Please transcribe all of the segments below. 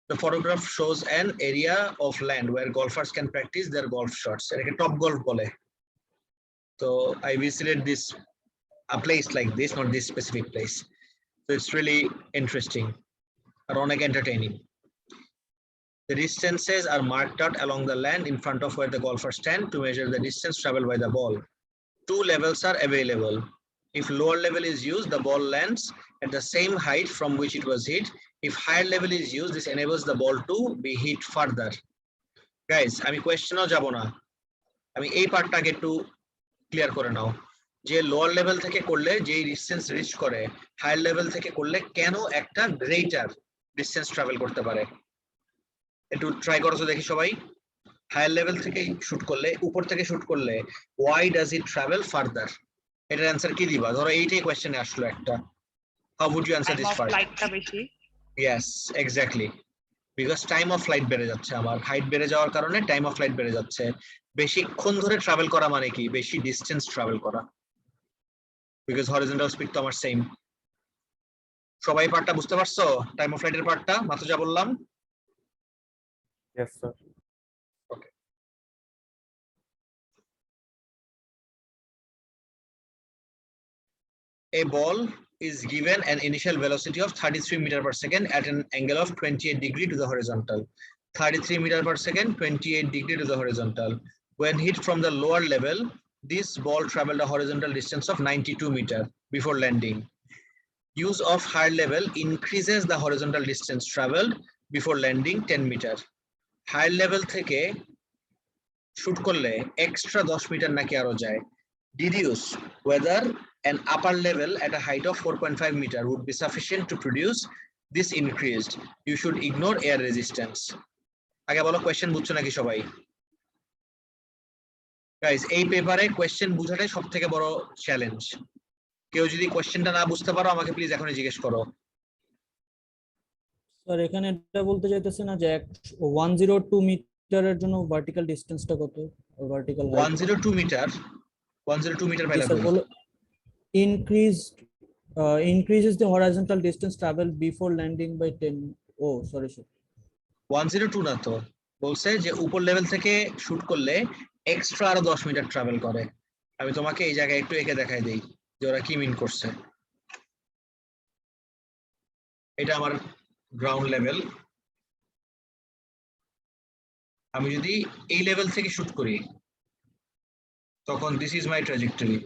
The photograph shows an area of land where golfers can practice their golf shots. এটাকে top golf বলে। So I visited this a place like this, not this specific place. So it's really interesting and অনেক entertaining. The distances are marked out along the land in front of where the golfers stand to measure the distance traveled by the ball. Two levels are available. If lower level is used, the ball lands at the same height from which it was hit. If higher level is used, this enables the ball to be hit further. Guys, আমি কোয়েশ্চেনও যাব না, আমি এই পার্টটাকে একটু clear করে নাও যে lower level থেকে করলে যেই ডিসটেন্স রিচ করে হায়ার লেভেল থেকে করলে কেন একটা গ্রেটার ডিসটেন্স ট্রাভেল করতে পারে। একটু ট্রাই করো তো দেখি সবাই। হায়ার লেভেল থেকে শুট করলে, উপর থেকে শুট করলে why does it travel further? এটার অ্যানসার কি দিবা? ধরো এইটাই কোশ্চেনে আসলো একটা, how would you answer this part? ফ্লাইটটা বেশি। yes exactly, because time of flight বেড়ে যাচ্ছে, আমার হাইট বেড়ে যাওয়ার কারণে টাইম অফ ফ্লাইট বেড়ে যাচ্ছে। বেশিক্ষণ ধরে ট্রাভেল করা মানে কি? বেশি ডিসটেন্স ট্রাভেল করা, because horizontal speed তো আমার সেম। সবাই পার্টটা বুঝতে পারছো? টাইম অফ ফ্লাইটের পার্টটা মাত্র যা বললাম? yes sir. okay. A ball is given an initial velocity of 33 meters per second at an angle of 28 degrees to the horizontal. 33 meters per second, 28 degrees to the horizontal. When hit from the lower level, this ball traveled a horizontal distance of 92 meters before landing. Use of higher level increases the horizontal distance traveled before landing 10 meters. Higher level থেকে shoot করলে extra 10 metre নাকি আরো যায়। Deduce whether an upper level at a height of 4.5 meters would be sufficient to produce this increased. You should ignore air resistance. আগে বলো question বুঝছো নাকি সবাই? গাইস এই পেপারে কোশ্চেন বুঝাটাই সবথেকে বড় চ্যালেঞ্জ। কেউ যদি কোশ্চেনটা না বুঝতে পারো আমাকে প্লিজ এখনই জিজ্ঞেস করো। স্যার এখানে এটা বলতে চাইতেছে না যে 102 মিটারের জন্য ভার্টিক্যাল ডিসটেন্সটা কত? ভার্টিক্যাল 102 মিটার, 102 মিটার পাইলা স্যার বলো increases the horizontal distance traveled before landing by 10. oh sorry sir, 102 না তো, বলছে যে উপর লেভেল থেকে শুট করলে এক্সট্রা আরো 10 মিটার ট্রাভেল করে। আমি তোমাকে এই জায়গায় একটু এঁকে দেখাই দেই যে ওরা কি মিন করছে। এটা আমার গ্রাউন্ড লেভেল, আমি যদি এই লেভেল থেকে শুট করি তখন দিস ইজ মাই ট্র্যাজেক্টরি।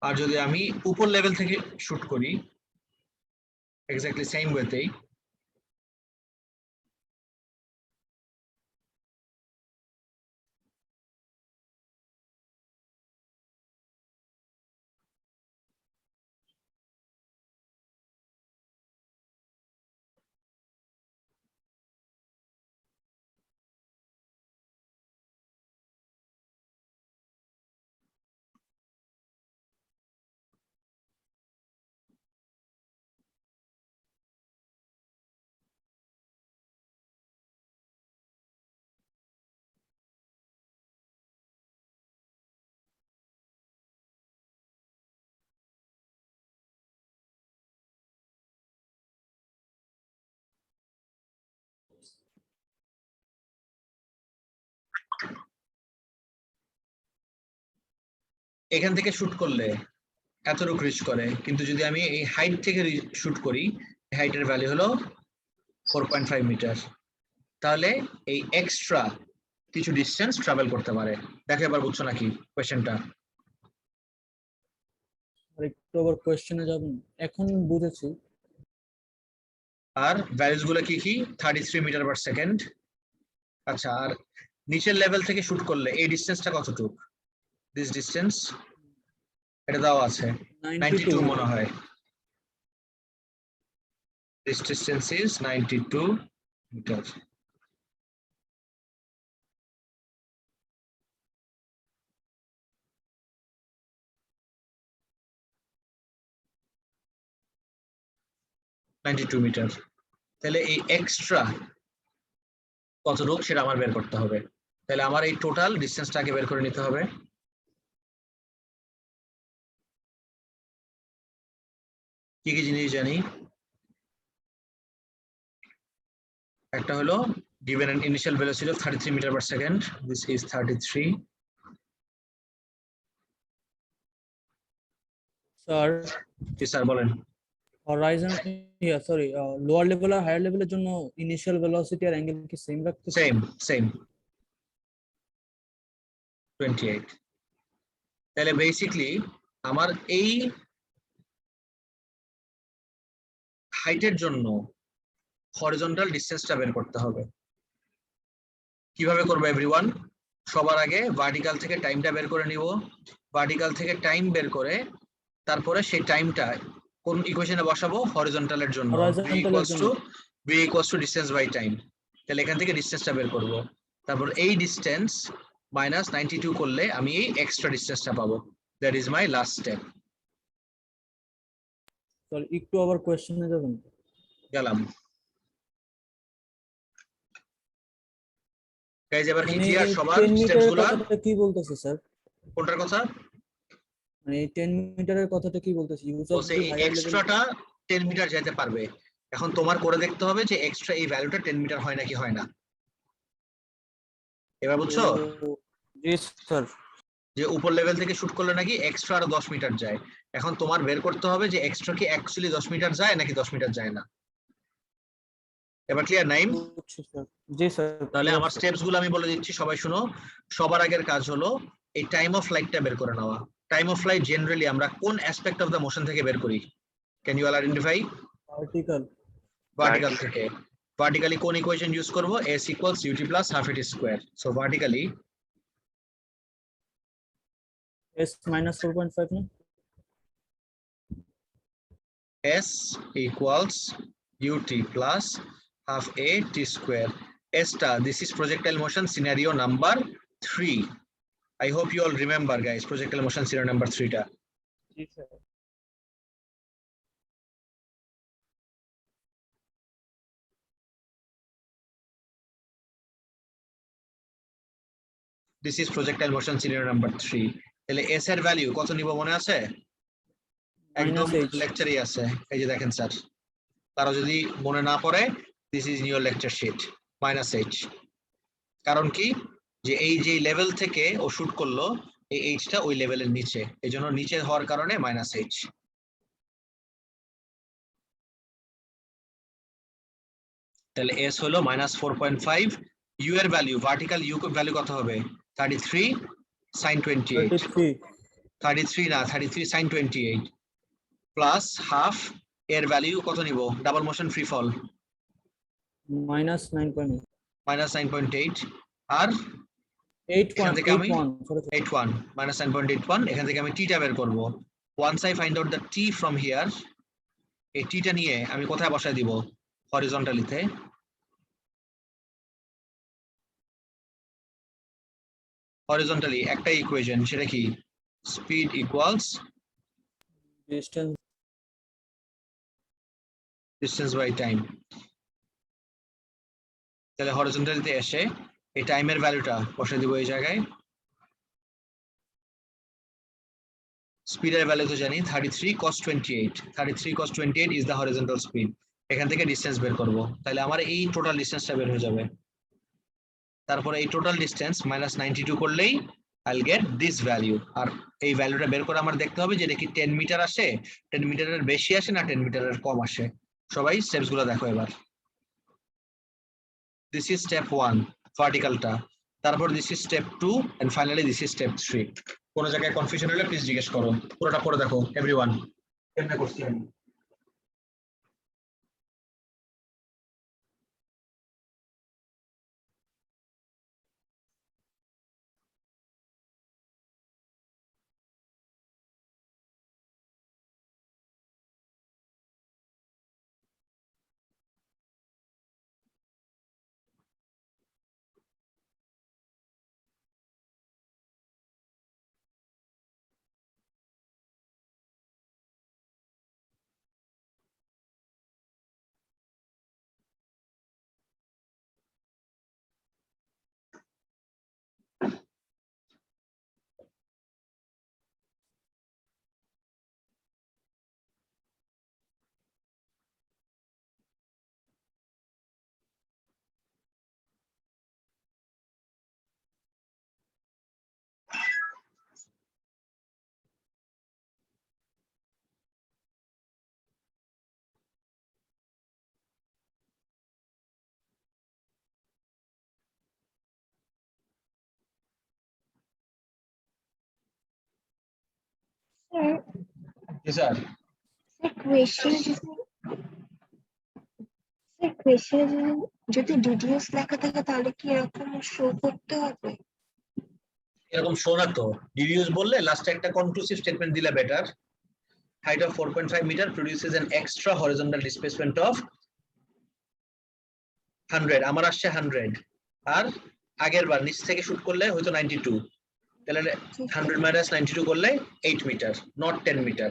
আর যদি আমি উপর লেভেল থেকে শুট করি এক্স্যাক্টলি সেম ওয়েতেই, এখান থেকে শুট করলে এতটুকু রিচ করে, কিন্তু যদি আমি এই হাইট থেকে শুট করি হাইটের ভ্যালু হলো 4.5 মিটার, তাহলে এই এক্সট্রা কিছু ডিসটেন্স ট্রাভেল করতে পারে। দেখো এবার বুঝছো নাকি কোশ্চেনটা? আরেকটু আবার কোশ্চেনে যাবেন? এখন বুঝেছি। আর ভ্যালুস গুলো কি কি? 33 মিটার পার সেকেন্ড। আচ্ছা, আর নিচের লেভেল থেকে শুট করলে এই ডিসটেন্সটা কতটুকু? দিস ডিসটেন্স এটা দাও আছে 92 মনে হয়। This distance is 92 meters. Metre. তাহলে এই এক্সট্রা কতটুকু সেটা আমার বের করতে হবে। তাহলে আমার এই টোটাল ডিসটেন্সটাকে বের করে নিতে হবে। কি কি জিনিস জানি, একটা হলো given an initial velocity of 33 meter per second, this is 33. Sir জি স্যার বলেন। হরাইজন সরি লোয়ার লেভেল আর হায়ার লেভেলের জন্য ইনিশিয়াল ভেলোসিটি আর অ্যাঙ্গেল কি সেম রাখতে? সেম 28। তাহলে বেসিক্যালি আমার এই হাইটের জন্য হরিজন্টাল ডিসটেন্সটা বের করতে হবে। কিভাবে করবো এভরিওয়ান? সবার আগে ভার্টিক্যাল থেকে টাইমটা বের করে নিব। ভার্টিক্যাল থেকে টাইম বের করে তারপরে সেই টাইমটা কোন ইকুয়েশনে বসাবো? হরিজন্টালের জন্য হরাইজন্টালের জন্য v equals to distance by time। তাহলে এখান থেকে ডিসটেন্সটা বের করব। তারপর এই ডিসটেন্স মাইনাস 92 করলে আমি এই এক্সট্রা ডিসটেন্সটা পাবো। That is my last step. Sir একটু আবার কোশ্চেনে যাবেন? গেলাম গাইজ, এবার কি মানে ক্লিয়ার সবার 10 স্টেপস মিটারের গুলা? কথাটা কি বলতেছে স্যার? কোনটার কথা মানে এই 10 মিটারের কথাটা কি বলতেছে? ইউজ অফ বলছে? দি এই হায়ার লেভেল। এক্সট্রাটা 10 মিটার যেতে পারবে। এখন তোমার করে দেখতে হবে যে এক্সট্রা এই ভ্যালুটা 10 মিটার হয় নাকি হয় না। এবার বুঝছো জি স্যার। যে উপর লেভেল থেকে শুট করলে নাকি এক্সট্রা আরো 10 মিটার যায়। এখন তোমার বের করতে হবে যে এক্সট্রা কি অ্যাকচুয়ালি 10 মিটার যায় নাকি 10 মিটার যায় না। এবার ক্লিয়ার নাইম? জি স্যার। তাহলে আমার স্টেপস গুলো আমি বলে দিচ্ছি, সবাই শুনো। সবার আগের কাজ হলো এই টাইম অফ ফ্লাইটটা বের করে নেওয়া। টাইম অফ ফ্লাইট জেনারেলি আমরা কোন অ্যাসপেক্ট অফ দ্য মোশন থেকে বের করি? Can you all identify? Vertical. Vertical থেকে। ভার্টিক্যালি কোন ইকুয়েশন ইউজ করব? s equals ut plus half it square. So vertically s minus 4.5 না? s equals ut plus half a t square. S টা, this is projectile motion scenario number 3. I hope you all remember guys, projectile motion scenario number 3 টা। জি sir. This is projectile motion scenario number 3. তাহলে s এর value কত নিব মনে আছে? একদম -h। লেকচারই আছে, এই যে দেখেন স্যার। কারো যদি মনে না পড়ে, this is your lecture sheet, -h। কারণ কি? যে এই যে লেভেল থেকে ও শুট করলো এই এইচটা ওই লেভেলের নিচে, এই জন্য নিচে হওয়ার কারণে -h। তাহলে s হলো -4.5। u এর ভ্যালু, ভার্টিক্যাল ইউ এর ভ্যালু কত হবে? 33 sin 28। 33 না, 33 sin 28 প্লাস হাফ এর ভ্যালু কত নিব? Double motion free fall -9.8। -9.8 আর এখান থেকে আমি 81 -9.81, এখান থেকে আমি টিটা বের করব। Once I find out the t from here, এই টিটা নিয়ে আমি কোথায় বসায় দিব? হরিজন্টালিতে। হরিজন্টালি একটা ইকুয়েশন, সেটা কি? Speed equals distance by time. তাহলে হরিজন্টালিতে এসে এই টাইমের ভ্যালুটা বসায় দিব এই জায়গায়। স্পিডের ভ্যালু তো জানি 33 cos 28। 33 cos 28 is the horizontal speed. এখান থেকে ডিসটেন্স বের করব। তাহলে আমার এই টোটাল ডিসটেন্সটা বের হয়ে যাবে। তারপরে এই টোটাল ডিসটেন্স -92 করলেই I'll get this value। আর এই ভ্যালুটা বের করে আমার দেখতে হবে যে এটা কি 10 মিটার আসে, 10 মিটারের বেশি আসে না 10 মিটারের কম আসে। সবাই স্টেপস গুলো দেখো এবার। দিস ইজ স্টেপ 1 ভার্টিক্যালটা, তারপর this is step 2 and finally this is step 3। কোন জায়গায় কনফিউশন হলে প্লিজ জিজ্ঞেস করো। পুরোটা পড়ে দেখো এভরিওয়ান কেমনে করছি আমি। স্যার কোয়েশ্চেনে যদি ডিডিএস লেখা থাকে তাহলে কি এরকম শো করতে হবে? এরকম শোনা তো ডিডিউস বললে লাস্টে একটা কনক্লুসিভ স্টেটমেন্ট দিলে better. Height of 4.5 meter produces an extra horizontal displacement of 100, আমার আসছে 100, আর আগের বার নিচ থেকে শুট করলে হয়তো 92, তাহলে 100 minus 92 করলে 8 meter, not 10 meter.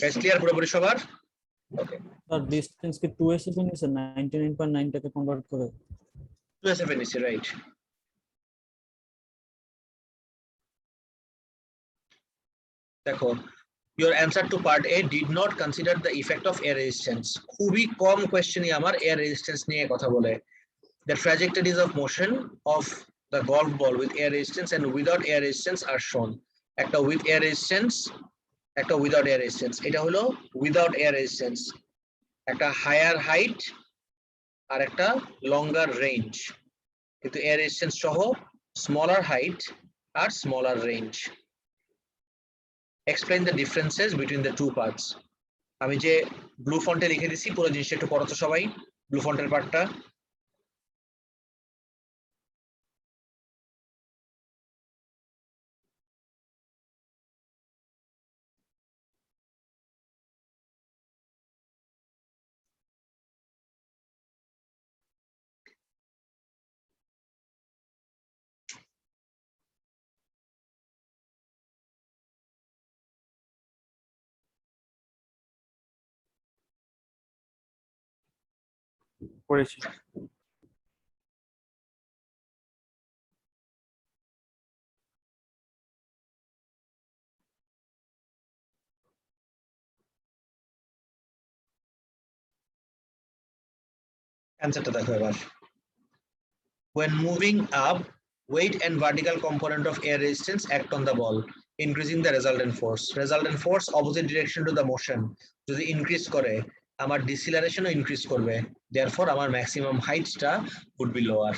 Guys clear পুরোপুরি সবার? ওকে, স্যার ডিসটেন্স কি 2SF এ নিছে 99.9 টাকে কনভার্ট করে? 2SF এ নিচে, রাইট। দেখো, your answer to part A did not consider the effect of air resistance. খুবই কম কোশ্চেনই আমার air resistance নিয়ে কথা বলে। The trajectories of motion of the golf ball with air resistance and without air resistance are shown. একটা with air resistance, একটা without air resistance। এটা হলো without air resistance, একটা higher height আর একটা longer range, কিন্তু air resistance সহ smaller height R smaller range. Explain the differences between the two parts. আমি যে ব্লু ফন্টে লিখে দিছি পুরো জিনিসটা একটু পড়ো তো সবাই, ব্লু ফন্টের পার্টটা। পড়েছি। অ্যানসারটা দেখো এবার। When moving up, weight and vertical component of air resistance act on the ball, increasing the resultant force. Resultant force opposite direction to the motion যদি increase করে, আমার deceleration ও increase করবে, therefore আমার maximum height-টা would be lower.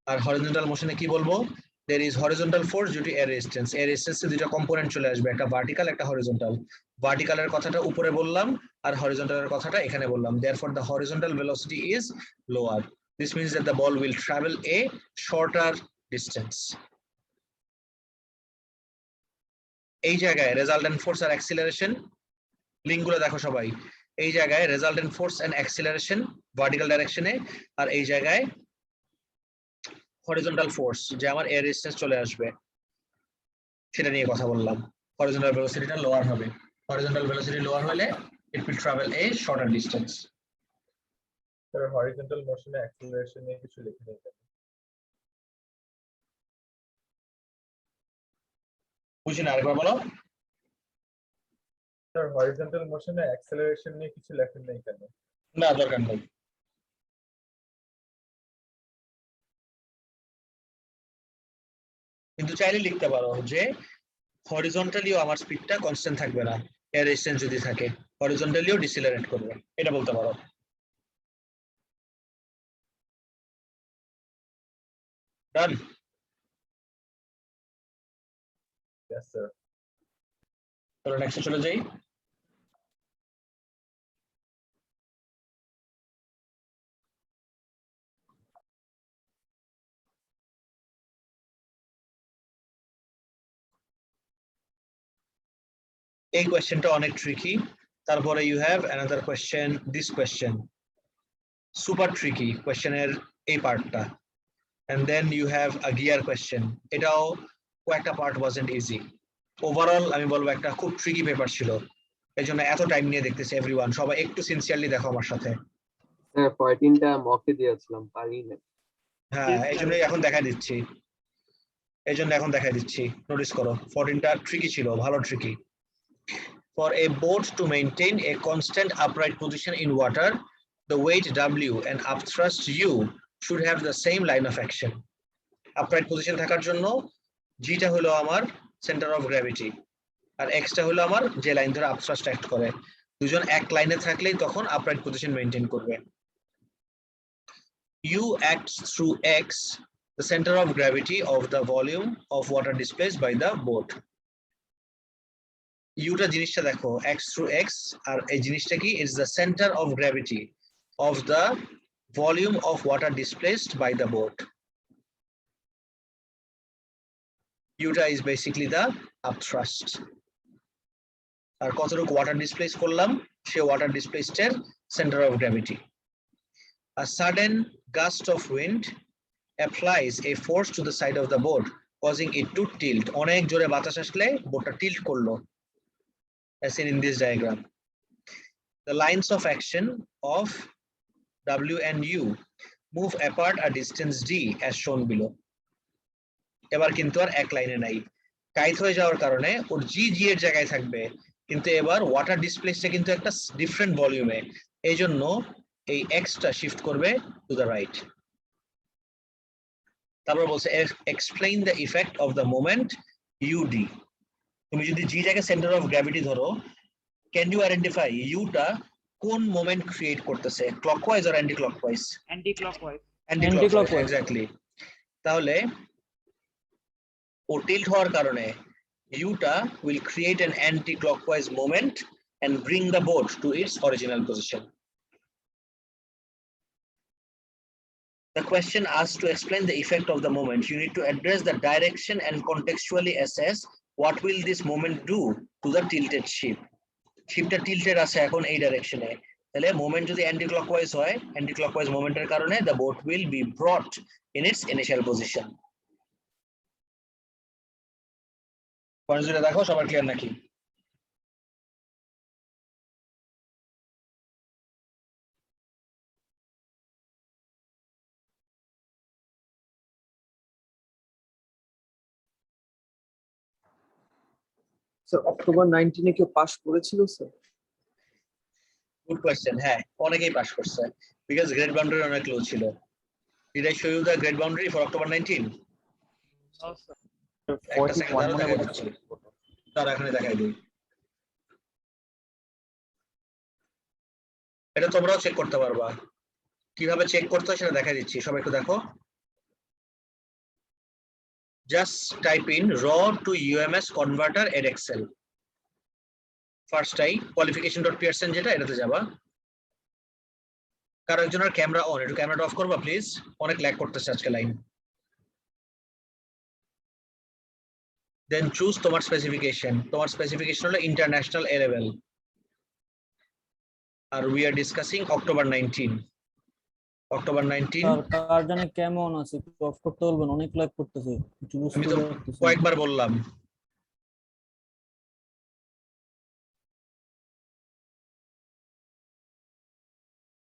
R horizontal motion এ কি বলবো? There is horizontal force due to air resistance. Air resistance এ দুটো component চলে আসবে, একটা ভার্টিক্যাল একটা হরিজন্টাল। ভার্টিক্যালের কথাটা উপরে বললাম আর হরিজন্টালের কথাটা এখানে বললাম, therefore the horizontal velocity is lower. This means that the ball will travel a shorter distance. এই জায়গায় resultant force আর acceleration লিঙ্কগুলো দেখো সবাই। এই জায়গায় resultant force and acceleration vertical direction এ, আর এই জায়গায় horizontal force যে আমার air resistance চলে আসবে সেটা নিয়ে কথা বললাম। horizontal velocity টা lower হবে, horizontal velocity lower হলে it will travel a shorter distance. Sir horizontal মোশনে অ্যাক্সিলারেশন নিয়ে কিছু লিখে নেই কেন? বুঝি না, আরেকবার বলো। স্যার হরিজন্টাল মোশনে অ্যাক্সিলারেশন নিয়ে কিছু লেখেন নেই কেন? না, দরকার নেই। কিন্তু চাইলে লিখতে পারো যে হরিজন্টালিও আমার স্পিডটা কনস্ট্যান্ট থাকবে না, এর রেজিস্ট্যান্স যদি থাকে হরিজন্টালিও ডিসেলারেট করবে, এটা বলতে পারো। ডান? Yes sir. চলো নেক্সটে চলে যাই। এই কোয়েশ্চেনটা অনেক ট্রিকি। তারপরে you have another question, this question super tricky কোয়েশ্চেনের এই পার্টটা, and then you have a gear question, এটাও কয়েকটা পার্ট ওয়াজন্ট ইজি। ওভারঅল আমি বলবো একটা খুব ট্রিকি পেপার ছিল, এই জন্য এত টাইম নিয়ে দেখতেছি এভরিওয়ান। সবাই একটু সিনসিয়ারলি দেখো আমার সাথে। হ্যাঁ 14টা মকে দিয়েছিলাম, পারি না। হ্যাঁ, এই জন্যই এখন দেখাই দিচ্ছি, নোটিস করো 14টা ট্রিকি ছিল, ভালো tricky. For a boat to maintain a constant upright position in water, the weight W and upthrust U should have the same line of action. Upright position থাকার জন্য Gটা হলো আমার সেন্টার অফ গ্র্যাভিটি আর Xটা হলো আমার যে line ধরে আপথ্রাস্ট act করে, দুজন এক লাইনে থাকলেই তখন আপরাইট পজিশন মেইনটেইন করবে। U acts through X, the center of gravity of the volume of water displaced by the boat. ইউটা জিনিসটা দেখো x through x আর এই জিনিসটা কি is the center of gravity of the volume of water displaced by the boat. Uটা is basically the upthrust. আর কতটুকু water displace করলাম সে water displaced এর centre of gravity A sudden gust of wind applies a force to the side of the boat causing it to tilt. অনেক জোরে বাতাস আসলে বোটটা tilt করলো as seen in this diagram. The lines of action of W and U move apart a distance d as shown below. এবার কিন্তু আর এক লাইনে নাই কাইট হয়ে যাওয়ার কারণে ওর জি জি এর জায়গায় থাকবে কিন্তু এবার ওয়াটার ডিসপ্লেসটা কিন্তু একটা ডিফারেন্ট ভলিউমে এইজন্য এই এক্সটা শিফট করবে টু দ্য রাইট তারপর বলছে explain the effect of the moment UD তুমি যদি জিটাকে সেন্টার অফ গ্র্যাভিটি ধরো ক্যান ইউ আইডেন্টিফাই ইউটা কোন মোমেন্ট ক্রিয়েট করতেছে ক্লকওয়াইজ আর অ্যান্টি ক্লকওয়াইজ Anti-clockwise. এক্স্যাক্টলি তাহলে ও টিল্ট হওয়ার কারণে Yuta will create an anti-clockwise moment and bring the boat to its original position. The question asks to explain the effect of the moment. You need to address the direction and contextually assess what will this moment do to the tilted ship. Shipটা tilted আছে এখন এই ডাইরেকশনে তাহলে moment যদি anti clockwise হয় anti clockwise মোমেন্টের কারণে the boat will be brought in its initial position. পয়েন্টগুলো দেখো সবার ক্লিয়ার নাকি স্যার অক্টোবর 19 কেউ পাস করেছিল স্যার? গুড কোয়েশ্চেন হ্যাঁ অনেকেই পাস করছে বিকজ গ্রেড বাউন্ডারি অনেক লো ছিল did I show you the grade boundary for October 19 একটা সেকেন্ড দাঁড়াও দেখাই দিচ্ছি তার এখানে দেখাই দিই এটা তোমরাও চেক করতে পারবা কিভাবে চেক করতে হয় সেটা দেখাই দিচ্ছি সবাই একটু দেখো just type in raw to UMS converter at Excel first টাই qualification.pearson যেটা এটাতে যাবা কারো একজনের ক্যামেরা অন একটু ক্যামেরাটা অফ করবা প্লিজ অনেক ল্যাগ করতেছে আজকে লাইন দেন চুজ তোমার স্পেসিফিকেশন হলো ইন্টারন্যাশনাল এ লেভেল আর we are discussing October 19 October 19 কার জানে কেমন আছে একটু অফ করতে বলবেন অনেক লাইক করতেছে কিছু বুঝতে আমি তো পারতেছি না। কয়েকবার বললাম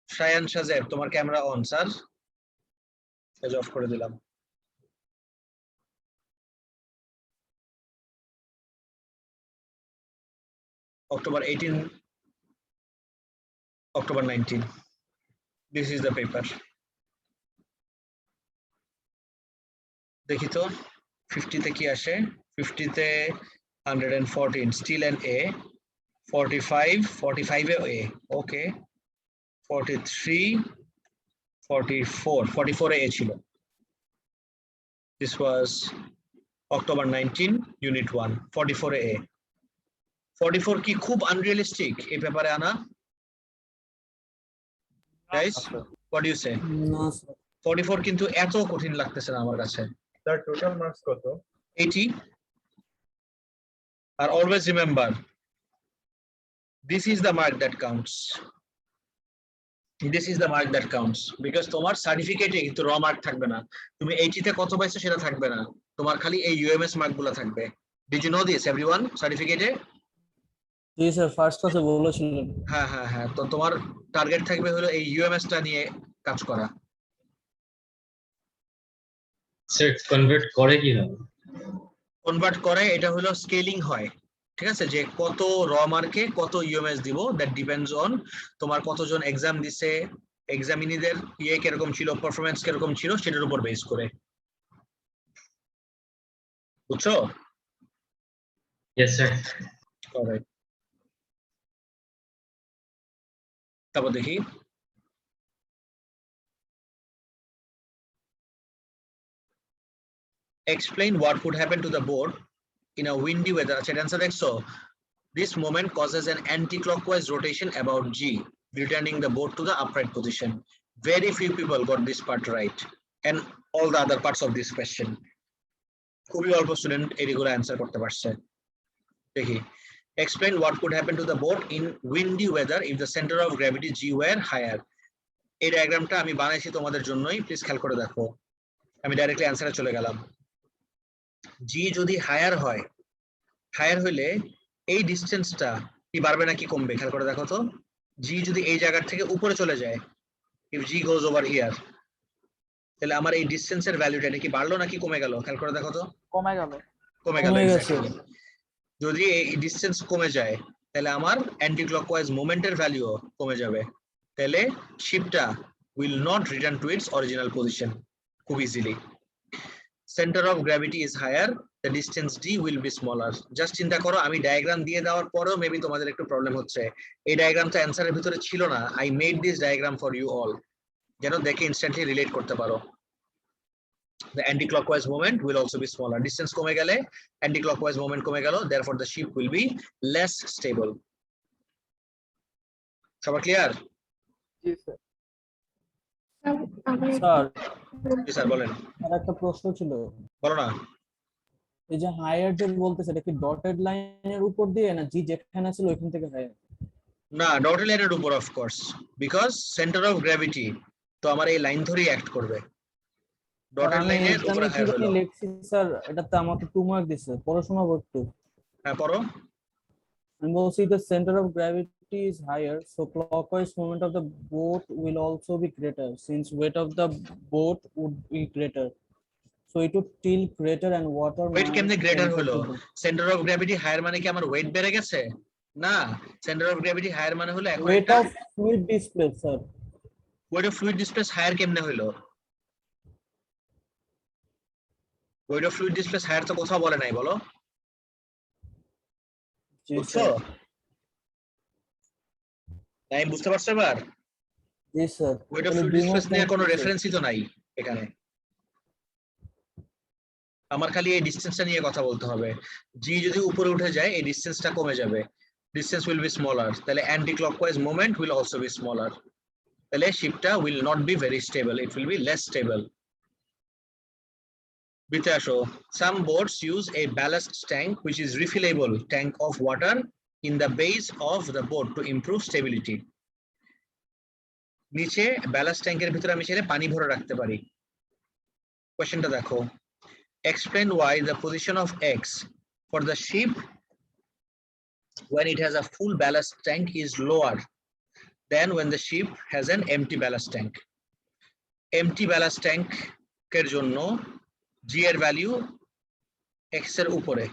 শায়ান সাজেব তোমার ক্যামেরা অন স্যার এই অফ করে দিলাম October 18 October 19 this is the paper দেখি তো 50 তে কি আসে 50 তে 114 still an A 45 A A okay 43 44 A A ছিল this was October 19 unit 1 44 A A 44 কি খুব আনরিয়ালিস্টিক এই পেপারে আনা guys what do you say না স্যার 44 কিন্তু এত কঠিন লাগতেছে না আমার কাছে তার টোটাল মার্কস কত 80 and always remember this is the mark that counts because তোমার সার্টিফিকেটে কিন্তু র মার্ক থাকবে না তুমি 80 তে কত পাইছো সেটা থাকবে না তোমার খালি এই ইউএমএস মার্কগুলো থাকবে did you know this everyone সার্টিফিকেটে জি স্যার ফার্স্ট ক্লাসে বলেছিলেন হ্যাঁ তো তোমার টার্গেট থাকবে হলো এই ইউএমএস টা নিয়ে কাজ করা স্যার কনভার্ট করে কিভাবে কনভার্ট করে এটা হলো স্কেলিং হয় ঠিক আছে যে কত র মার্কে কত ইউএমএস দিব দ্যাট ডিপেন্ডস অন তোমার কতজন এক্সাম দিছে এক্সামিনীদের ইয়ে কিরকম ছিল পারফরম্যান্স কিরকম ছিল সেটার উপর বেস করে বুঝছো ইয়েস স্যার অলরাইট তারপর দেখি explain what would happen to the boat in a windy weather আচ্ছা অ্যান্সার দেখছো This moment causes an anti-clockwise rotation about G, returning the boat to the upright position. Very few people got this part right, and all the other parts of this question. খুবই অল্প student এগুলো answer করতে পারছে। দেখি, explain what could happen to the boat in windy weather if the center of gravity G were higher. এই ডায়াগ্রামটা আমি বানাইছি তোমাদের জন্যই, প্লিজ খেয়াল করে দেখো। আমি ডাইরেক্টলি অ্যান্সারে চলে গেলাম। জি যদি হায়ার হয়, হায়ার হইলে এই ডিসটেন্সটা কি বাড়বে নাকি কমবে খেয়াল করে দেখো তো। জি যদি এই জায়গার থেকে উপরে চলে যায়, if G goes over here, তাহলে আমার এই ডিসটেন্সের ভ্যালুটা এটা কি বাড়লো নাকি কমে গেল খেয়াল করে দেখো তো। কমে গেল। কমে গেল। কমে গেছে। যদি এই ডিসটেন্স কমে যায় তাহলে আমার অ্যান্টি ক্লকওয়াইজ মোমেন্টের ভ্যালুও কমে যাবে, তাহলে শিপটা will not return to its original position খুব easily. Center of gravity is higher, the distance d will be smaller. Just চিন্তা করো, আমি ডায়াগ্রাম দিয়ে দেওয়ার পরেও মেবি তোমাদের একটু প্রবলেম হচ্ছে। এই ডায়াগ্রামটা অ্যান্সারের ভিতরে ছিল না, I made this diagram for you all, যেন দেখে ইনস্ট্যান্টলি রিলেট করতে পারো। The anti-clockwise moment will also be smaller. Distance কমে গেলে anti-clockwise moment কমে গেল, therefore the ship will be less stable. সবার ক্লিয়ার? জি স্যার। আমার স্যার, জি স্যার বলেন। আর একটা প্রশ্ন ছিল, বলো না। এই যে হায়ার যে বলতেছে এটা কি ডটেড লাইনের উপর দিয়ে না জি যেখানে ছিল ওইখান থেকে হায়ার? না, ডটেড লাইনের উপর of course, because centre of gravity তো আমার এই লাইন ধরেই অ্যাক্ট করবে। ডটেড লাইনের উপরে হায়ার হলো। লিখছি স্যার, এটাতে আমাকে 2 মার্ক দিছে, পড়াশোনা করতে। হ্যাঁ পড়ো। আমি বলছি the center of gravity is higher, so clockwise movement of the boat will also be greater since weight of the boat would be greater, so it would tilt greater and water weight কেমনে might greater enter হলো? the boat. Centre of gravity higher মানে কি আমার wait বেড়ে গেছে? না, centre of gravity higher মানে হলো এখন weight একটা of fluid displace sir. Weight of fluid displace higher কেমনে হলো? Weight of fluid displace higher তো কোথাও বলে নাই, বলো। জি বুঝছো? স্যার। আমি বুঝতে পারছো এবার? জি sir. Weight of fluid displace নিয়ে কোনো রেফারেন্সই তো নাই এখানে। আমার খালি এই ডিসটেন্সটা নিয়ে কথা বলতে হবে। জি যদি উপরে উঠে যায় এই ডিসটেন্সটা কমে যাবে, ডিসটেন্স উইল বি স্মলার, তাহলে anti clockwise moment will also be smaller, তাহলে শিপটা will not be very stable, it will be less stable. বিতে আসো। Some boats use a ballast tank which is refillable tank of water in the base of the boat to improve stability. নিচে ballast ট্যাঙ্কের ভিতরে আমি চাইলে পানি ভরে রাখতে পারি। কোশ্চেনটা দেখো, explain why the position of X for the ship when it has a full ballast tank is lower than when the ship has an empty ballast tank. Empty ballast tank এর জন্য G এর value X এর উপরে,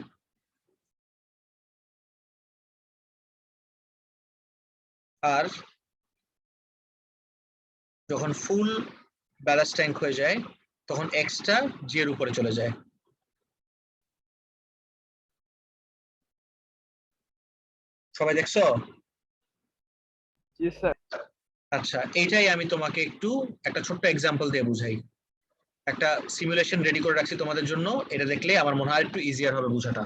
আর যখন ফুল ballast tank হয়ে যায় তখন X টা G এর উপরে চলে যায়। সবাই দেখছো? জি স্যার। আচ্ছা, এইটাই আমি তোমাকে একটু একটা ছোট্ট এক্সাম্পল দিয়ে বুঝাই। একটা সিমুলেশন রেডি করে রাখছি তোমাদের জন্য, এটা দেখলে আমার মনে হয় একটু ইজিয়ার হবে বোঝাটা।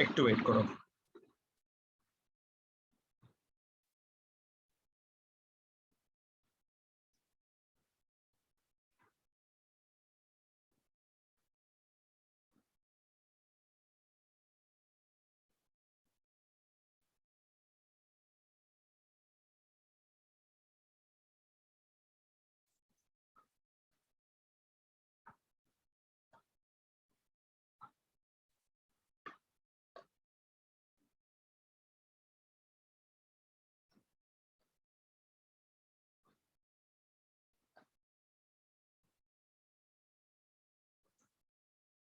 একটু ওয়েট করো।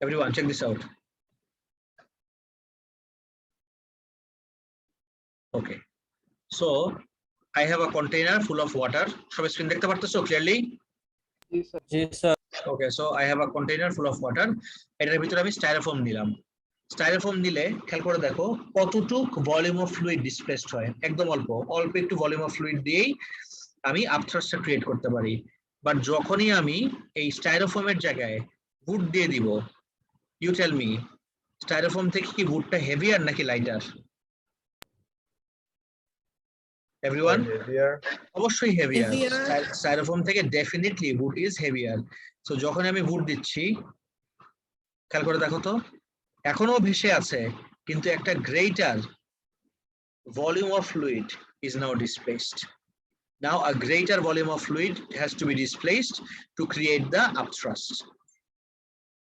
Everyone, check this out. Okay, so I have a container full of water. সবাই স্ক্রিন দেখতে পারতেছো ক্লিয়ারলি? জি স্যার। জি sir. Okay, so I have a container full of water. এটার ভিতরে আমি স্টাইরোফোম নিলাম। স্টাইরোফোম নিলে খেয়াল করে দেখো কতটুক ভলিউম অফ ফ্লুইড ডিসপ্লেসড হয়। একদম অল্প অল্প একটু ভলিউম অফ ফ্লুইড দিয়েই আমি আপথ্রাস্টটা ক্রিয়েট করতে পারি। বাট যখনই আমি এই স্টাইরোফোমের জায়গায় উড দিয়ে দিব, ইউ টেল মি স্টাইরোফোম থেকে কি উডটা হেভিয়ার নাকি লাইটার? Everyone, heavier. অবশ্যই হেভিয়ার। Heavier. স্টাইরোফোম থেকে definitely wood is heavier. So যখন আমি উড দিচ্ছি, খেয়াল করে দেখো তো, এখনো ভেসে আছে, কিন্তু একটা greater volume of fluid is now displaced. Now a greater volume of fluid has to be displaced to create the upthrust.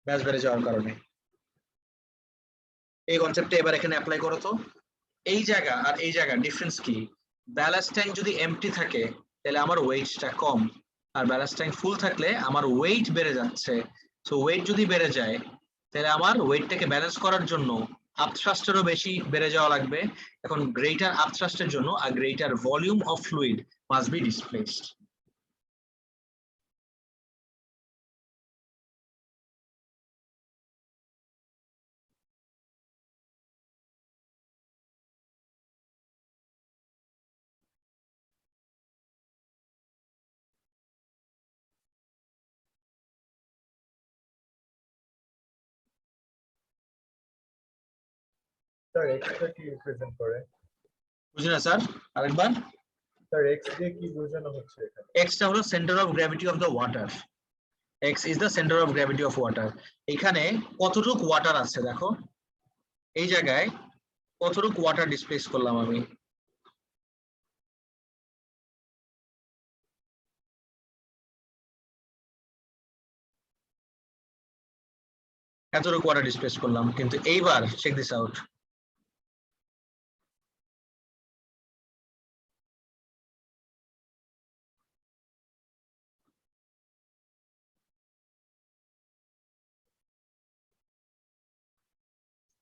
ব্যাস বেড়ে যাওয়ার কারণে। এই কনসেপ্টটা এবার এখানে অ্যাপ্লাই করো তো। এই জায়গা আর এই জায়গা ডিফারেন্স কি? ব্যালাস্ট ট্যাঙ্ক যদি এমটি থাকে তাহলে আমার ওয়েটটা কম, আর ব্যালাস্ট ট্যাঙ্ক ফুল থাকলে আমার ওয়েট বেড়ে যাচ্ছে। সো ওয়েট যদি বেড়ে যায় তাহলে আমার ওয়েটটাকে ব্যালেন্স করার জন্য আপথ্রাস্টেরও বেশি বেড়ে যাওয়া লাগবে। এখন গ্রেটার আপথ্রাস্টের জন্য a greater volume of fluid must be displaced. Sir x টা কি রিপ্রেজেন্ট করে? বুঝি না স্যার, আরেকবার। স্যার x দিয়ে কি বোঝানো হচ্ছে এখানে? x টা হলো centre of gravity of the water. x is the center of gravity of water. এখানে কতটুকু ওয়াটার আছে দেখো, এই জায়গায় কতটুকু ওয়াটার ডিসপ্লেস করলাম আমি। এতটুকু ওয়াটার ডিসপ্লেস করলাম, কিন্তু এইবার চেক দিস আউট।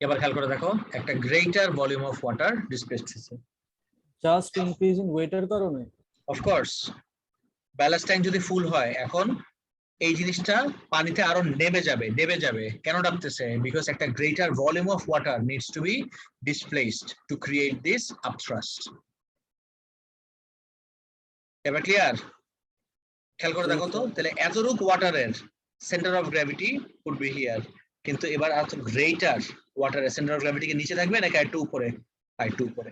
এবার খেয়াল করে দেখো, একটা greater volume of water displace হচ্ছে। জাস্ট ইনক্রিজ ইন ওয়েটের কারণে। অফকোর্স ব্যালাস্ট ট্যাঙ্ক যদি ফুল হয়, এখন এই জিনিসটা পানিতে আরো নেমে যাবে। কেন ডাবতেছে? বিকজ একটা greater volume of water needs to be displaced to create this upthrust. এবার ক্লিয়ার? খেয়াল করে দেখো তো, তাহলে এতটুকু ওয়াটারের centre of gravity would be here, কিন্তু এবার এত গ্রেটার ওয়াটারের সেন্টার অফ গ্র্যাভিটি কি নিচে থাকবে নাকি একটু উপরে? একটু উপরে।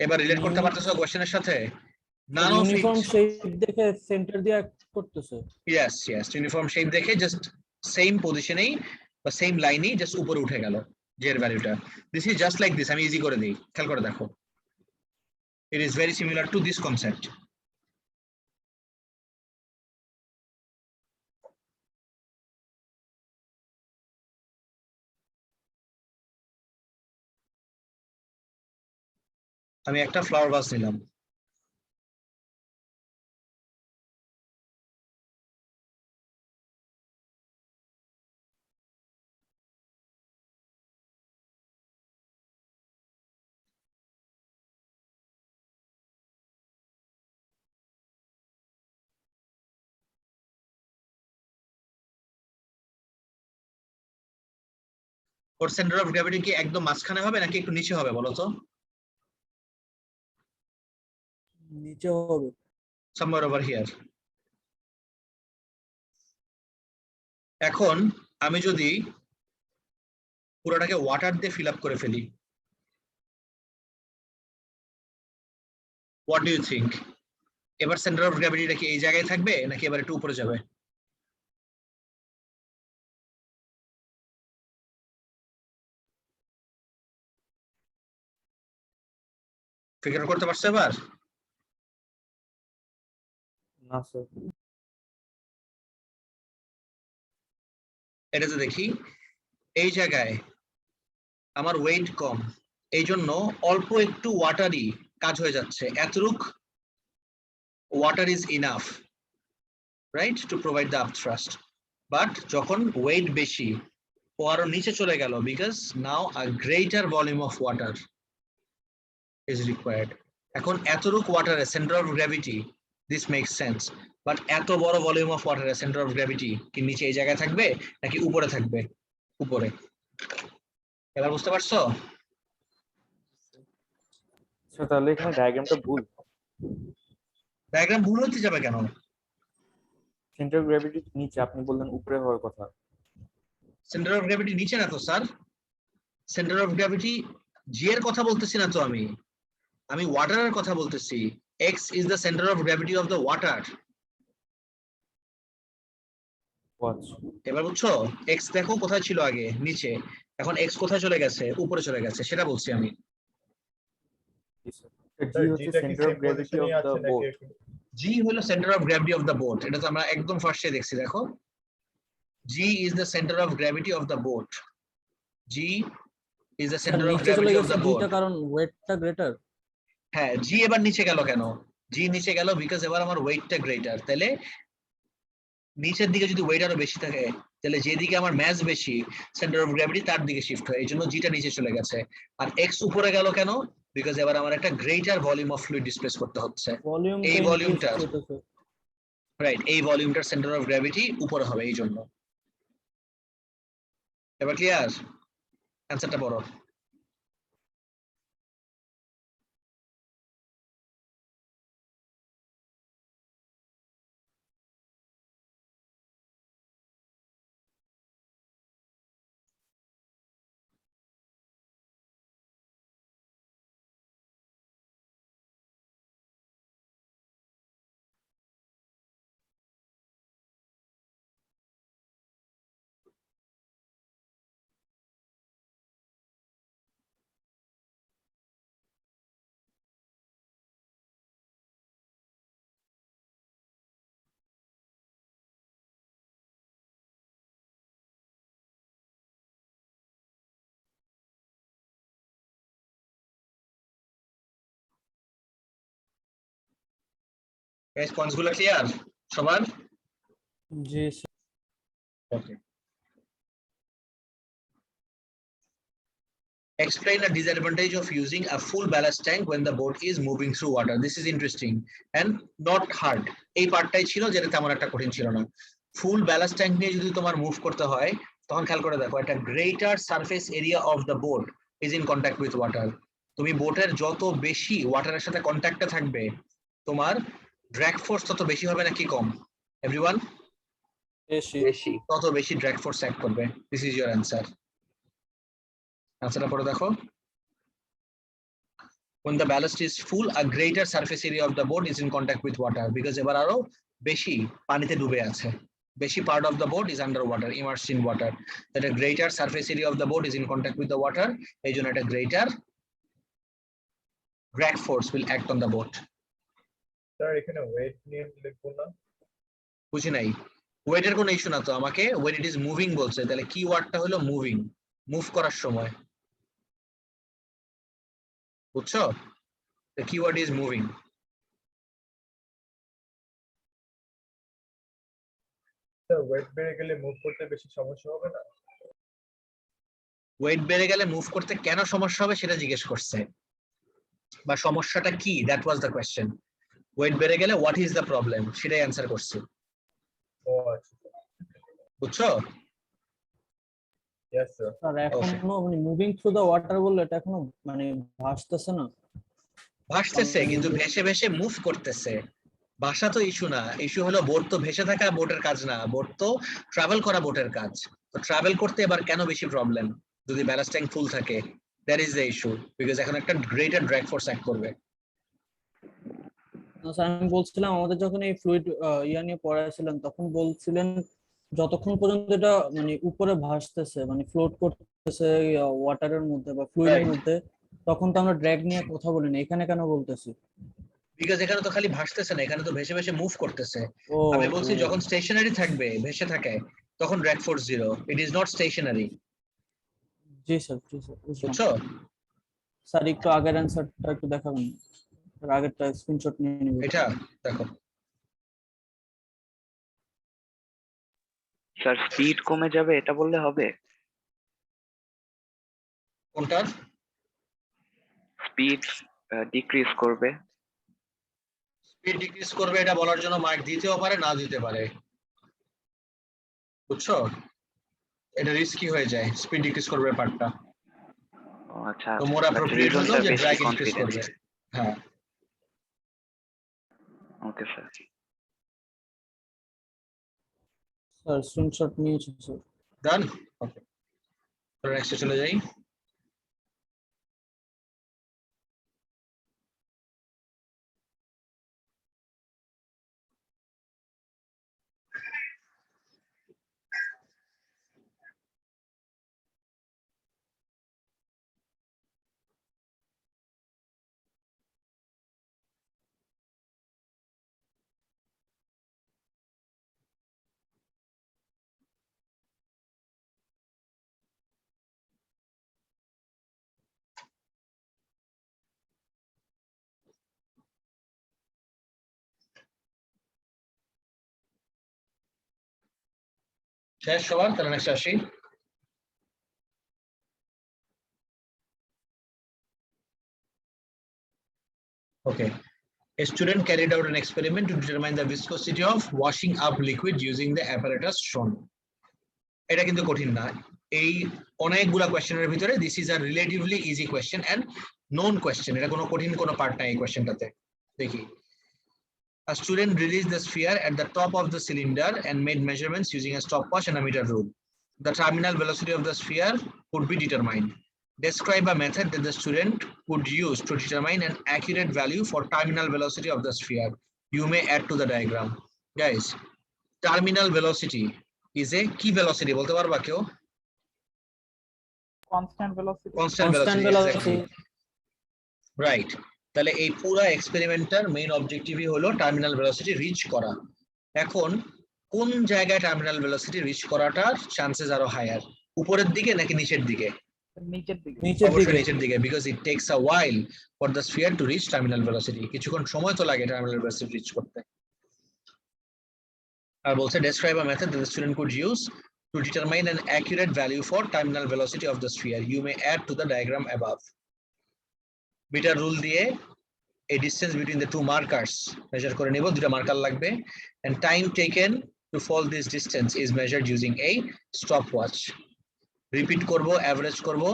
এবার রিলেট করতে পারতেছো কোশ্চেনের সাথে? নান অফ ইউনিফর্ম শেপ দেখে সেন্টার দিয়ে করতেছে। ইয়েস ইউনিফর্ম শেপ দেখে জাস্ট সেম পজিশনেই বা সেম লাইনেই জাস্ট উপরে উঠে গেল j এর ভ্যালুটা। This is just like this. আমি ইজি করে দিই, খেয়াল করে দেখো। It is very similar to this concept. আমি একটা ফ্লাওয়ার ভাস নিলাম, ওর সেন্টার অফ গ্র্যাভিটি কি একদম মাঝখানে হবে নাকি একটু নিচে হবে বলো তো? নিচে হবে। somewhere over here. এখন আমি যদি পুরোটাকে ওয়াটার দিয়ে ফিল আপ করে ফেলি, হোয়াট ডু ইউ থিঙ্ক? এবার সেন্টার অফ গ্র্যাভিটিটা কি এই জায়গায় থাকবে নাকি এবার একটু উপরে যাবে? ফিগার করতে পারছো এবার? না স্যার। এটা তো দেখি এই জায়গায় আমার ওয়েট কম, এই জন্য অল্প একটু ওয়াটারই কাজ হয়ে যাচ্ছে। এতটুক water is enough, right, to provide the upthrust. But যখন ওয়েট বেশি, ও আরো নিচে চলে গেল, because now a greater volume of water is required. এখন এতটুক ওয়াটারের centre of gravity, this makes sense. But এত বড় ভলিউম অফ ওয়াটারের সেন্টার অফ গ্র্যাভিটি কি নিচে এই জায়গায় থাকবে নাকি উপরে থাকবে? উপরে। এবার বুঝতে পারছো? আচ্ছা তাহলে এখানে ডায়াগ্রামটা ভুল। ডায়াগ্রাম ভুল হতে যাবে কেন? সেন্টার অফ গ্র্যাভিটি নিচে, আপনি বললেন উপরে হওয়ার কথা। সেন্টার অফ গ্র্যাভিটি নিচে না তো স্যার, সেন্টার অফ গ্র্যাভিটি জি এর কথা বলতেছি না তো, আমি ওয়াটারের কথা বলতেছি। X is the centre of gravity of the water. আচ্ছা এবার বুঝছো? এক্স দেখো কোথায় ছিল আগে, নিচে, এখন এক্স কোথায় চলে গেছে, উপরে চলে গেছে, সেটা বলছি আমি। জি হচ্ছে centre of gravity of the boat. G হলো centre of gravity of the boat, এটা তো আমরা একদম ফার্স্টে দেখছি। দেখো, G is the centre of gravity of the boat. G is the centre of নিচে চলে গ্র্যাভিটি অফ গেছে দ্য বোট। জিটা, কারণ ওয়েটটা গ্রেটার। হ্যাঁ, জি এবার নিচে গেল কেন? জি নিচে গেল বিকজ এবার আমার ওয়েটটা গ্রেটার। তাহলে নিচের দিকে যদি ওয়েট আরো বেশি থাকে, তাহলে যেদিকে আমার ম্যাস বেশি, সেন্টার অফ গ্র্যাভিটি তার দিকে শিফট হয়, এই জন্য জিটা নিচে চলে গেছে। আর এক্স উপরে গেল কেন? বিকজ এবার আমার একটা greater volume of fluid displace করতে হচ্ছে। ভলিউম এই ভলিউমটা, রাইট, এই ভলিউমটার সেন্টার অফ গ্র্যাভিটি উপরে হবে, এই জন্য। এবার ক্লিয়ার? অ্যান্সারটা পড়ো। গাইস, পয়েন্টস গুলো ক্লিয়ার সবার? জি Okay. Explain a disadvantage of using a full ballast tank when the boat is moving through water. This is interesting and not hard. এই পার্টটাই ছিল যেটা তেমন একটা কঠিন ছিল না। ফুল ব্যালাস্ট ট্যাঙ্ক নিয়ে যদি তোমার মুভ করতে হয়, তখন খেয়াল করে দেখো, একটা greater surface area of the BOT is in contact with water. তুমি বোটের যত বেশি ওয়াটারের সাথে কন্ট্যাক্টে থাকবে, তোমার ড্র্যাগ ফোর্স তত বেশি হবে নাকি কম? এভরিওয়ান? বেশি। তত বেশি ড্র্যাগ ফোর্স অ্যাক্ট করবে। This is your answer. আনসারটা পড়ে দেখো। When the ballast is full, a greater surface area of the boat is in contact with water, because এবার আরো বেশি পানিতে ডুবে আছে, বেশি part of the boat is underwater, immersed in water. That a greater surface area of the boat is in contact with the water, এই জন্য একটা greater drag force will act on the boat. Sir এখানে wait নিয়ে লিখবো না? বুঝি নাই। ওয়েটের কোনো ইস্যু না তো, আমাকে when it is moving বলছে, তাহলে কি ওয়ার্ডটা হলো মুভিং, মুভ করার সময়, বুঝছো? The keyword is moving. Sir weight বেড়ে গেলে মুভ করতে বেশি সমস্যা হবে না? ওয়েট বেড়ে গেলে মুভ করতে কেন সমস্যা হবে সেটা জিজ্ঞেস করছে, বা সমস্যাটা কি, that was the question. Weight বেড়ে গেলে হোয়াট ইজ দ্য প্রবলেম, সেটাই অ্যান্সার করছি। ও আচ্ছা, বুঝছো? Yes sir. আর এখনো মানে মুভিং থ্রু দ্য ওয়াটার বললে এটা এখনো মানে ভাসতেছে না, ভাসতেছে কিন্তু ভেসে ভেসে মুভ করতেছে। ভাষা তো ইস্যু না, ইস্যু হলো বোট তো ভেসে থাকা বোটের কাজ না, বোট তো ট্রাভেল করা বোটের কাজ। তো ট্রাভেল করতে এবার কেন বেশি প্রবলেম যদি ব্যালাস্ট ট্যাঙ্ক ফুল থাকে? That is the issue, because এখন একটা গ্রেটার ড্র্যাগ ফোর্স অ্যাক্ট করবে। আমি বলছিলাম আমাদের যখন এই ফ্লুইড ইয়া নিয়ে পড়াছিলেন তখন বলছিলেন যতক্ষণ পর্যন্ত এটা মানে উপরে ভাসতেছে মানে ফ্লোট করতেছে ওয়াটারের মধ্যে বা ফ্লুইডের মধ্যে, তখন তো আমরা ড্র্যাগ নিয়ে কথা বলি না, এখানে কেন বলতেছি? বিকজ এখানে তো খালি ভাসতেছে না, এখানে তো ভেসে ভেসে মুভ করতেছে। আমি বলছি যখন স্টেশনারি থাকবে, ভেসে থাকে, তখন drag force zero, it is not stationary. জি স্যার, জি স্যার, বুঝছো? স্যার একটু আগের অ্যানসারটা একটু দেখাবেন, আগেরটা স্ক্রিনশট নিয়ে নিব। এটা দেখো, স্যার স্পিড কমে যাবে এটা বললে হবে? কোনটার স্পিড ডিক্রিজ করবে? স্পিড ডিক্রিজ করবে এটা বলার জন্য মার্ক দিতেও পারে, না দিতে পারে। বুঝছো? এটা রিস্কি হয়ে যায় স্পিড ডিক্রিজ করবে পার্টটা। আচ্ছা, তো মোর অ্যাপ্রোপ্রিয়েট হলো যে ড্র্যাগ ইনক্রিজ করবে। হ্যাঁ ওকে স্যার। স্যার স্ক্রিনশট নিয়েছি স্যার। ডান, ওকে নেক্সটে চলে যাই। শেষ সবার, তাহলে নেক্সট আসি। Okay. A student carried out an experiment to determine the viscosity of washing up liquid using the apparatus shown. এটা কিন্তু কঠিন না, এই অনেকগুলা কোয়েশ্চেনের ভিতরে this is a relatively easy question and known question, এটা কোনো কঠিন কোনো পার্ট নাই এই কোয়েশ্চেনটাতে। দেখি, a student released the sphere at the top of the cylinder and made measurements using a stopwatch and a meter rule. The terminal velocity of the sphere would be determined. Describe a method that the student could use to determine an accurate value for terminal velocity of the sphere. You may add to the diagram. Guys, terminal velocity is a key velocity. বলতে পারবা কেউ? constant velocity. Constant Constant velocity. velocity. Exactly. Right. তাহলে এই পুরো এক্সপেরিমেন্টটার main অবজেক্টিভই হলো terminal velocity rich করা। এখন কোন জায়গায় টার্মিনাল ভেলোসিটি রিচ করাটার চান্সেস আরো হায়ার, উপরের দিকে নাকি নিচের দিকে? নিচের দিকে। নিচের অবশ্যই দিকে। নিচের দিকে, because it tax a while for the sphere to reach terminal velocity. কিছুক্ষণ সময় তো লাগে টার্মিনাল ভেলোসিটি রিচ করতে। আর বলছে describe a method that the student could use to determine an accurate value for terminal velocity of the sphere. You may add to the diagram above. Meter rule দিয়ে a distance between the two markers measure করে নেব, দুটো marker লাগবে, and time taken to fall this distance is measured using a stopwatch. Repeat করব, average করব,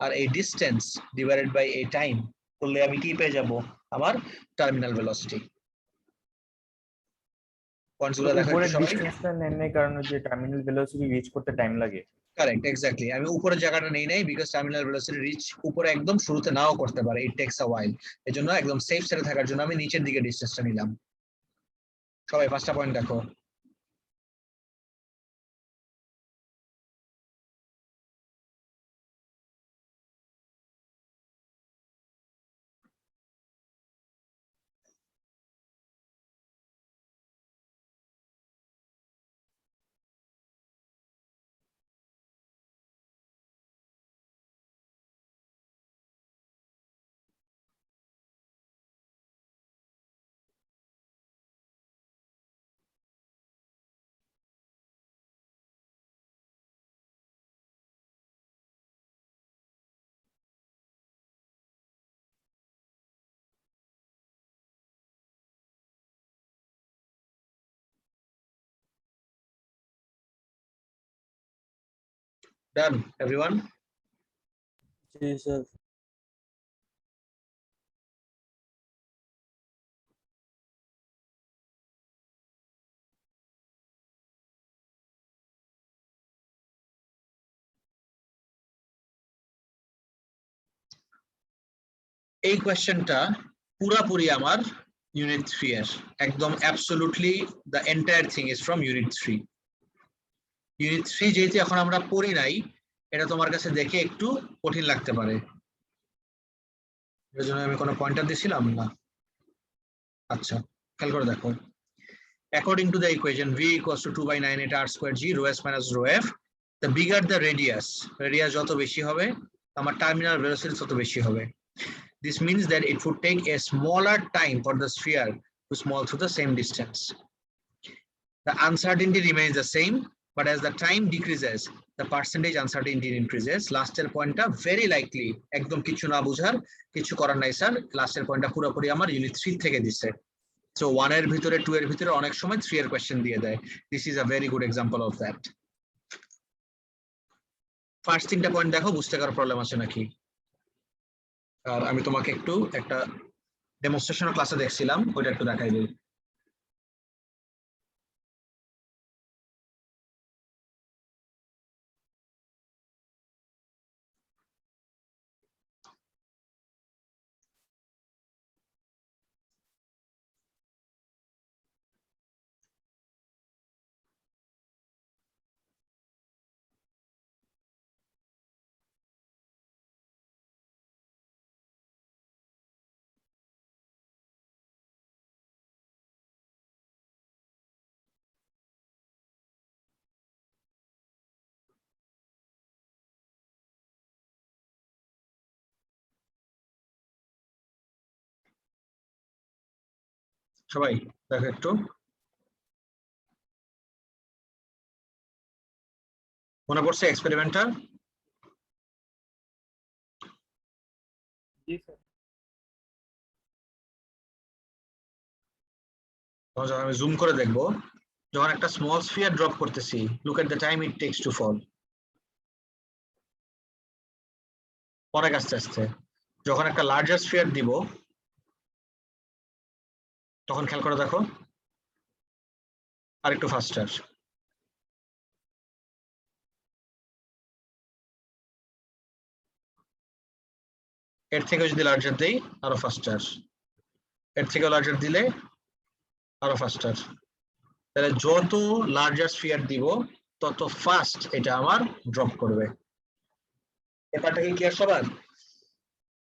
আর এই distance divided by এই time করলে আমি কি পেয়ে যাব? আমার টার্মিনাল ভেলোসিটি। পয়েন্টসগুলো দেখো উপরের একটু সবাই। ডিসটেন্সটা নেন নাই কারণ যে টার্মিনাল ভেলোসিটি রিচ করতে টাইম লাগে। Correct, exactly. আমি উপরের জায়গাটা নেই নাই বিকজ টার্মিনাল ভেলোসিটি রিচ উপরে একদম শুরুতে নাও করতে পারে, ইট টেকস আ ওয়াইল। এজন্য একদম সেফ সাইডে থাকার জন্য আমি নিচের দিকে ডিসটেন্সটা নিলাম। সবাই পাঁচটা পয়েন্ট দেখো। Done, everyone? জি স্যার। এই কোয়েশ্চেনটা পুরাপুরি আমার ইউনিট 3 এর, একদম absolutely the entire thing is from unit 3। Unit 3 যেহেতু এখন আমরা পড়ি নাই, এটা তোমার কাছে দেখে একটু কঠিন লাগতে পারে, এর জন্য আমি কোনো পয়েন্টার দিছিলাম না। আচ্ছা, খেয়াল করে দেখো। According to the equation v equals to 2/9 r square g rho s minus rho f, the bigger the radius, radius যত বেশি হবে আমার টার্মিনাল ভেলোসিটি তত বেশি হবে। This means that it would take a smaller time for the sphere to small through the same distance. The uncertainty remains the same, but as the time decreases, the percentage uncertainty increases. Last point very likely একদম কিছু না বুঝার কিছু করার নাই sir, লাস্টের পয়েন্টটা পুরোপুরি আমার ইউনিট 3 থেকে দিছে। So 1 এর ভিতরে 2 এর ভিতরে অনেক সময় 3 এর কোশ্চেন দিয়ে দেয়। This is a very good example of that. First তিনটা পয়েন্ট দেখো, বুঝতে কারো প্রবলেম আছে নাকি? আর আমি তোমাকে একটু একটা ডেমনস্ট্রেশন ক্লাসে দেখছিলাম, ওইটা একটু দেখাই দিই। সবাই দেখো একটু, মনে পড়ছে এক্সপেরিমেন্টটা? জি স্যার। যখন আমি জুম করে দেখবো, যখন একটা স্মল স্ফিয়ার ড্রপ করতেছি, look at the time it takes to fall. পরে আস্তে আস্তে যখন একটা লার্জার স্ফিয়ার দিব, তখন খেয়াল করে দেখো আর একটু ফাস্টার। এর থেকে যদি লার্জার দেই আরো ফাস্টার, এর থেকে লার্জার দিলে আরো ফাস্টার। তাহলে যত লার্জার স্ফিয়ার দিব তত ফাস্ট এটা আমার ড্রপ করবে। ব্যাপারটা কি ক্লিয়ার সবার?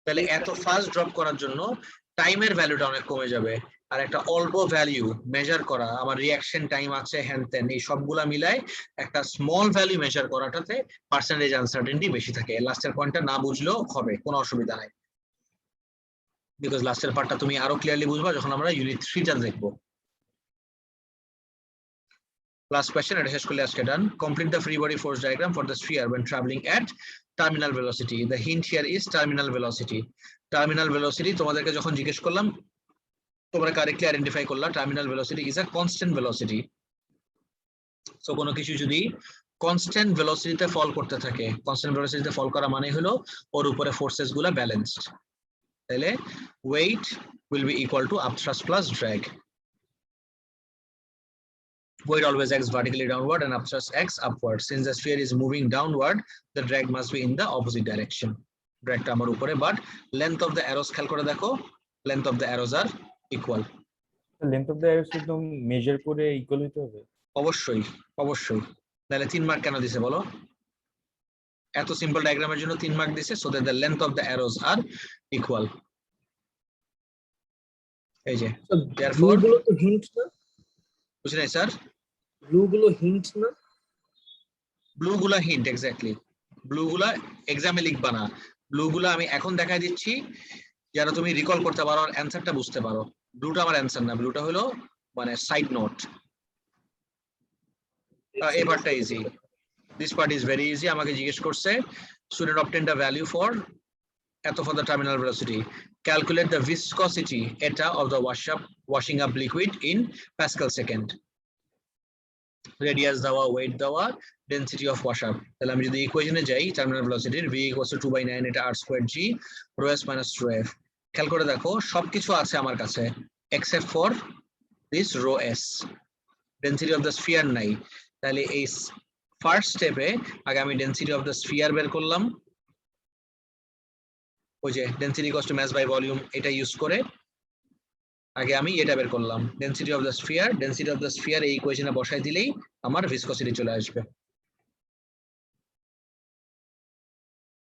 তাহলে এত ফাস্ট ড্রপ করার জন্য টাইমের ভ্যালুটা অনেক কমে যাবে। আর একটা অল্প ভ্যালু মেজার করা, আমার রিয়াকশন টাইম আছে হ্যান ত্যান, এই সবগুলা মিলায় একটা স্মল ভ্যালু মেজার করাটাতে পার্সেন্টেজ আনসার্টেনটি বেশি থাকে। লাস্টের পয়েন্টটা না বুঝলেও হবে, কোনো অসুবিধা নাই, বিকজ লাস্টের পার্টটা তুমি আরো ক্লিয়ারলি বুঝবা যখন আমরা ইউনিট 3টা দেখবো। Last question, এটা শেষ করলে আজকে ডান। Complete the free body force diagram for the sphere when traveling at terminal velocity. The hint here is terminal velocity. Terminal velocity তোমাদেরকে যখন জিজ্ঞেস করলাম, তোমরা কারেক্টলি আইডেন্টিফাই করলা terminal velocity is a constant velocity. So কোনো কিছু যদি constant ভেলোসিটিতে ফল করতে থাকে, কনস্ট্যান্ট ভেলোসিটিতে ফল করা মানে হলো ওর উপরে ফোর্সেস গুলা ব্যালেন্সড। তাহলে wait will be equal to upthrust plus drag. Weight always acts vertically downward and upthrust acts upward. Since the sphere is moving downward, the drag must be in the opposite direction. Dragটা আমার উপরে, but length of the arrows খেয়াল করে দেখো, length of the arrows are equal. Length of the arrows একদম measure করে equal হতে হবে। অবশ্যই অবশ্যই, তাহলে 3 মার্ক কেন দিছে বলো? এত সিম্পল ডায়াগ্রামের জন্য 3 মার্ক দিছে, so that the length of the arrows are equal. এই যে ব্লু therefore গুলো তো হিন্ট না, বুঝলেন স্যার? ব্লু গুলো হিন্ট না। ব্লু গুলা হিন্ট, এক্স্যাক্টলি। ব্লু গুলা এক্সামে লিখবা না, ব্লু গুলা আমি এখন দেখাই দিচ্ছি যারা তুমি রিকল করতে পারো আর অ্যানসারটা বুঝতে পারো। ব্লুটা আমার অ্যানসার না, ব্লুটা হলো মানে সাইড নোট। এবারটা easy, this part is very easy. আমাকে জিজ্ঞেস করছে student obtained a value for এত for the terminal velocity, calculate the viscosity eta of the washing up liquid in Pascal second. Radius দেওয়া, weight দেওয়া, density of wash up. তাহলে আমি যদি ইকুয়েশনে যাই টার্মিনাল ভেলোসিটির, v equals to 2/9 এটা r squared g rho s minus rho f। খেয়াল করে দেখো সবকিছু আছে আমার কাছে except for this rho s, density of the sphere নাই। তাহলে এই ফার্স্ট স্টেপে আগে আমি ডেন্সিটি অফ দ্য স্ফিয়ার বের করলাম, ওই যে density equals to mass by volume, এটা ইউজ করে আগে আমি এটা বের করলাম density of the sphere. Density of the sphere এই ইকুয়েশনে বসাই দিলেই আমার ভিসকসিটি চলে আসবে।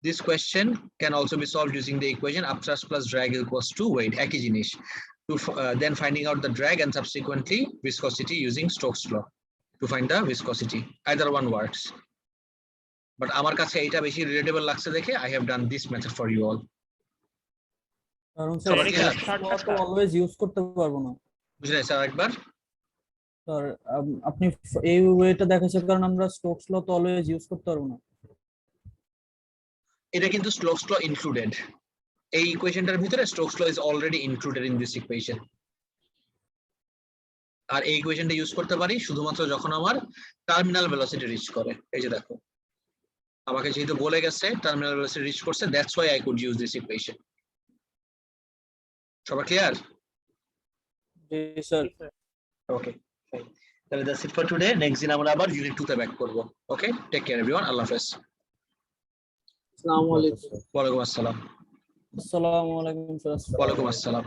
This question can also be solved using the equation upthrust plus drag equals to weight, একই জিনিস। To then finding out the drag and subsequently viscosity using Stokes law to find the viscosity. Either one works, but আমার কাছে এটা বেশি relatable লাগছে দেখে I have done this method for you all. কারণ সবার কি স্যার অলওয়েজ ইউজ করতে পারবো না বুঝলেন স্যার? একবার স্যার আপনি এই ওয়েটা দেখাচ্ছেন কারণ আমরা স্টোকস ল তো অলওয়েজ ইউজ করতে পারবো না। এটা কিন্তু Stokes law included, এই ইকুয়েশনটার ভিতরে Stokes law is already included in this equation. আর এই ইকুয়েশনটা ইউজ করতে পারি শুধুমাত্র যখন আমার টার্মিনাল ভেলোসিটি রিচ করে। এই যে দেখো আমাকে যেহেতু বলে গেছে টার্মিনাল ভেলোসিটি রিচ করছে, that's why I could use this equation. সবার ক্লিয়ার? জি স্যার। ওকে ফাইন, তাহলে that's it for today. Next দিন আমরা আবার ইউনিট 2 তে ব্যাক করব। ওকে, টেক কেয়ার এভরিওয়ান, আল্লাহ হাফেজ। আসসালামু আলাইকুম। ওয়ালাইকুম আসসালাম। আসসালামু আলাইকুম স্যার। ওয়ালাইকুম আসসালাম।